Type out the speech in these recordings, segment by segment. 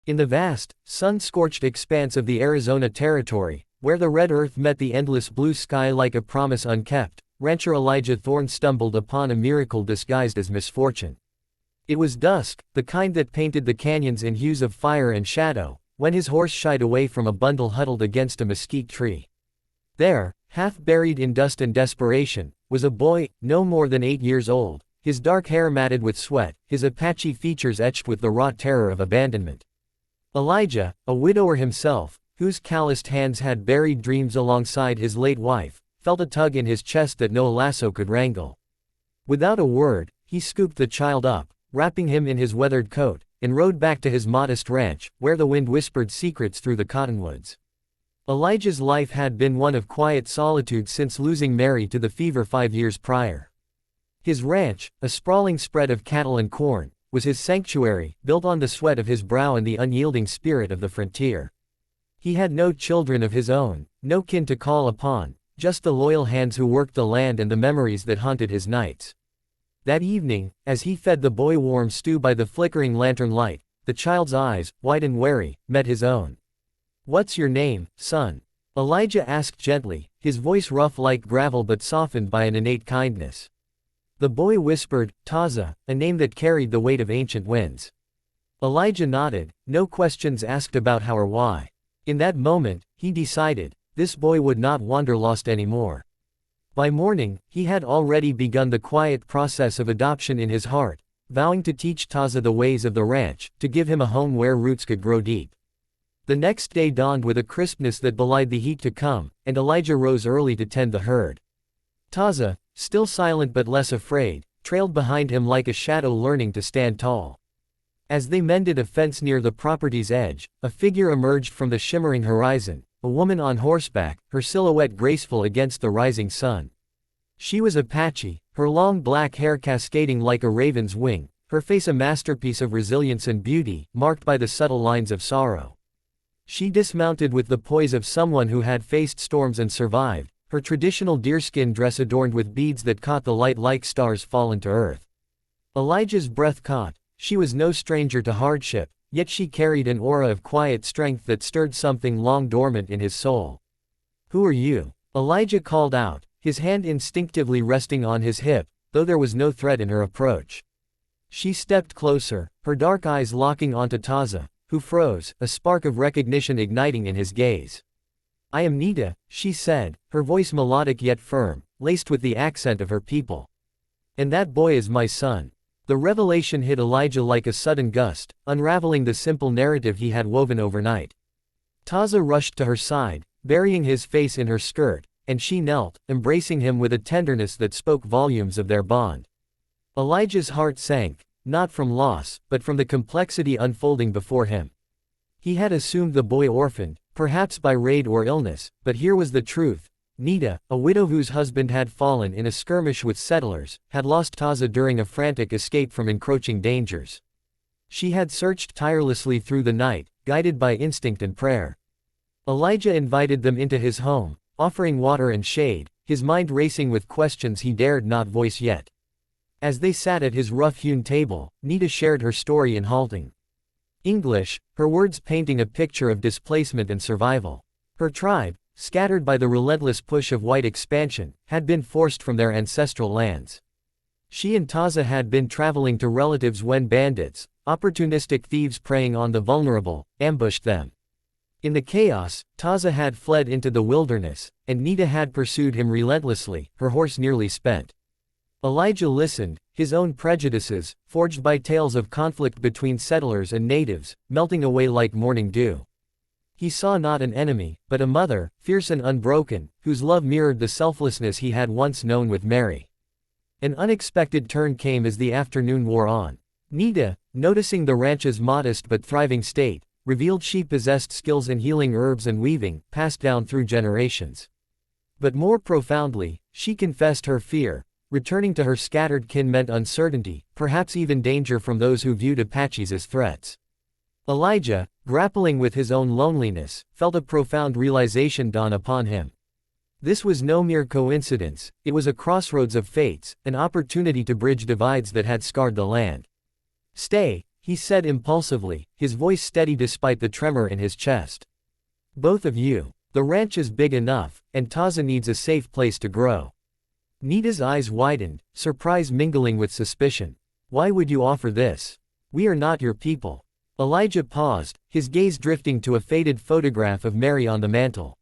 In the vast, sun-scorched expanse of the Arizona Territory, where the red earth met the endless blue sky like a promise unkept, rancher Elijah Thorne stumbled upon a miracle disguised as misfortune. It was dusk, the kind that painted the canyons in hues of fire and shadow, when his horse shied away from a bundle huddled against a mesquite tree. There, half buried in dust and desperation, was a boy, no more than 8 years old, his dark hair matted with sweat, his Apache features etched with the raw terror of abandonment. Elijah, a widower himself, whose calloused hands had buried dreams alongside his late wife, felt a tug in his chest that no lasso could wrangle. Without a word, he scooped the child up, wrapping him in his weathered coat, and rode back to his modest ranch, where the wind whispered secrets through the cottonwoods. Elijah's life had been one of quiet solitude since losing Mary to the fever 5 years prior. His ranch, a sprawling spread of cattle and corn, was his sanctuary, built on the sweat of his brow and the unyielding spirit of the frontier. He had no children of his own, no kin to call upon, just the loyal hands who worked the land and the memories that haunted his nights. That evening, as he fed the boy warm stew by the flickering lantern light, the child's eyes, wide and wary, met his own. "What's your name, son?" Elijah asked gently, his voice rough like gravel but softened by an innate kindness. The boy whispered, "Taza," a name that carried the weight of ancient winds. Elijah nodded, no questions asked about how or why. In that moment, he decided, this boy would not wander lost anymore. By morning, he had already begun the quiet process of adoption in his heart, vowing to teach Taza the ways of the ranch, to give him a home where roots could grow deep. The next day dawned with a crispness that belied the heat to come, and Elijah rose early to tend the herd. Taza, still silent but less afraid, trailed behind him like a shadow learning to stand tall. As they mended a fence near the property's edge, a figure emerged from the shimmering horizon, a woman on horseback, her silhouette graceful against the rising sun. She was Apache, her long black hair cascading like a raven's wing, her face a masterpiece of resilience and beauty, marked by the subtle lines of sorrow. She dismounted with the poise of someone who had faced storms and survived, her traditional deerskin dress adorned with beads that caught the light like stars fallen to earth. Elijah's breath caught. She was no stranger to hardship, yet she carried an aura of quiet strength that stirred something long dormant in his soul. "Who are you?" Elijah called out, his hand instinctively resting on his hip, though there was no threat in her approach. She stepped closer, her dark eyes locking onto Taza, who froze, a spark of recognition igniting in his gaze. "I am Nita," she said, her voice melodic yet firm, laced with the accent of her people. "And that boy is my son." The revelation hit Elijah like a sudden gust, unraveling the simple narrative he had woven overnight. Taza rushed to her side, burying his face in her skirt, and she knelt, embracing him with a tenderness that spoke volumes of their bond. Elijah's heart sank, not from loss, but from the complexity unfolding before him. He had assumed the boy orphaned, perhaps by raid or illness, but here was the truth. Nita, a widow whose husband had fallen in a skirmish with settlers, had lost Taza during a frantic escape from encroaching dangers. She had searched tirelessly through the night, guided by instinct and prayer. Elijah invited them into his home, offering water and shade, his mind racing with questions he dared not voice yet. As they sat at his rough-hewn table, Nita shared her story in halting English, her words painting a picture of displacement and survival. Her tribe, scattered by the relentless push of white expansion, had been forced from their ancestral lands. She and Taza had been traveling to relatives when bandits, opportunistic thieves preying on the vulnerable, ambushed them. In the chaos, Taza had fled into the wilderness, and Nita had pursued him relentlessly, her horse nearly spent. Elijah listened, his own prejudices, forged by tales of conflict between settlers and natives, melting away like morning dew. He saw not an enemy, but a mother, fierce and unbroken, whose love mirrored the selflessness he had once known with Mary. An unexpected turn came as the afternoon wore on. Nita, noticing the ranch's modest but thriving state, revealed she possessed skills in healing herbs and weaving, passed down through generations. But more profoundly, she confessed her fear. Returning to her scattered kin meant uncertainty, perhaps even danger from those who viewed Apaches as threats. Elijah, grappling with his own loneliness, felt a profound realization dawn upon him. This was no mere coincidence, it was a crossroads of fates, an opportunity to bridge divides that had scarred the land. "Stay," he said impulsively, his voice steady despite the tremor in his chest. Both of you. The ranch is big enough, and Taza needs a safe place to grow. Nita's eyes widened, surprise mingling with suspicion. Why would you offer this? We are not your people. Elijah paused, his gaze drifting to a faded photograph of Mary on the mantel.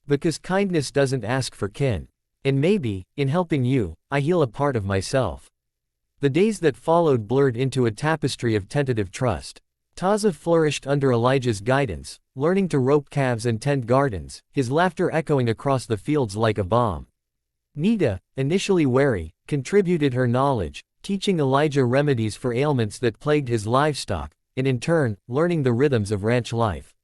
Because kindness doesn't ask for kin. And maybe, in helping you, I heal a part of myself. The days that followed blurred into a tapestry of tentative trust. Taza flourished under Elijah's guidance, learning to rope calves and tend gardens, his laughter echoing across the fields like a bomb. Nita, initially wary, contributed her knowledge, teaching Elijah remedies for ailments that plagued his livestock, and in turn, learning the rhythms of ranch life.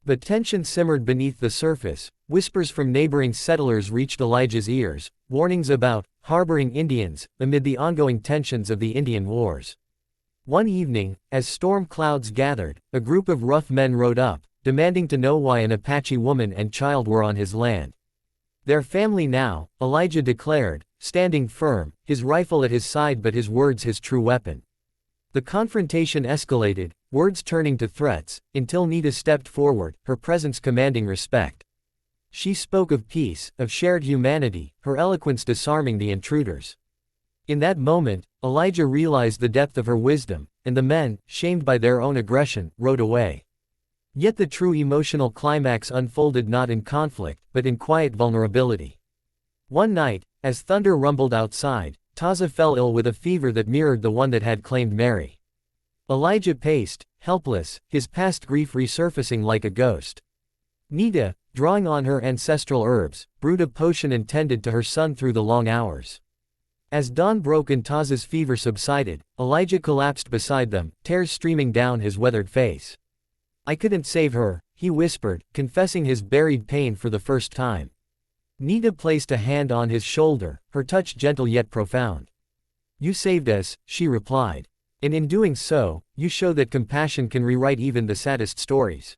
But tension simmered beneath the surface. Whispers from neighboring settlers reached Elijah's ears, warnings about harboring Indians amid the ongoing tensions of the Indian Wars. One evening, as storm clouds gathered, a group of rough men rode up, demanding to know why an Apache woman and child were on his land. Their family now, Elijah declared, standing firm, his rifle at his side but his words his true weapon. The confrontation escalated, words turning to threats, until Nita stepped forward, her presence commanding respect. She spoke of peace, of shared humanity, her eloquence disarming the intruders. In that moment, Elijah realized the depth of her wisdom, and the men, shamed by their own aggression, rode away. Yet the true emotional climax unfolded not in conflict, but in quiet vulnerability. One night, as thunder rumbled outside, Taza fell ill with a fever that mirrored the one that had claimed Mary. Elijah paced, helpless, his past grief resurfacing like a ghost. Nita, drawing on her ancestral herbs, brewed a potion intended to her son through the long hours. As dawn broke and Taza's fever subsided, Elijah collapsed beside them, tears streaming down his weathered face. I couldn't save her, he whispered, confessing his buried pain for the first time. Nita placed a hand on his shoulder, her touch gentle yet profound. You saved us, she replied. And in doing so, you show that compassion can rewrite even the saddest stories.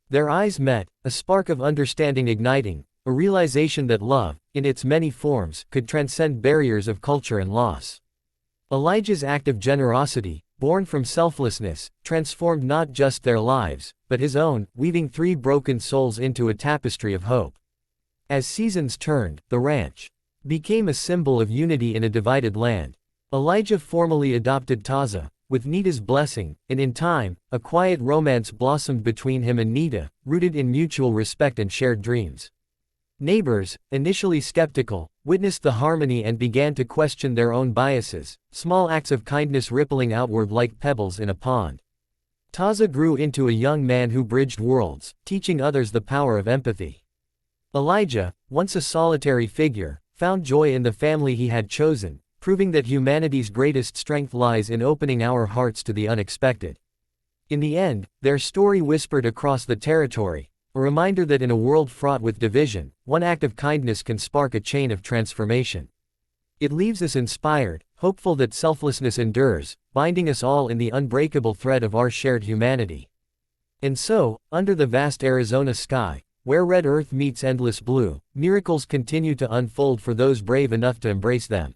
Their eyes met, a spark of understanding igniting, a realization that love, in its many forms, could transcend barriers of culture and loss. Elijah's act of generosity, born from selflessness, transformed not just their lives, but his own, weaving 3 broken souls into a tapestry of hope. As seasons turned, the ranch became a symbol of unity in a divided land. Elijah formally adopted Taza, with Nita's blessing, and in time, a quiet romance blossomed between him and Nita, rooted in mutual respect and shared dreams. Neighbors, initially skeptical, witnessed the harmony and began to question their own biases, small acts of kindness rippling outward like pebbles in a pond. Taza grew into a young man who bridged worlds, teaching others the power of empathy. Elijah, once a solitary figure, found joy in the family he had chosen, proving that humanity's greatest strength lies in opening our hearts to the unexpected. In the end, their story whispered across the territory, a reminder that in a world fraught with division, one act of kindness can spark a chain of transformation. It leaves us inspired, hopeful that selflessness endures, binding us all in the unbreakable thread of our shared humanity. And so, under the vast Arizona sky, where red earth meets endless blue, miracles continue to unfold for those brave enough to embrace them.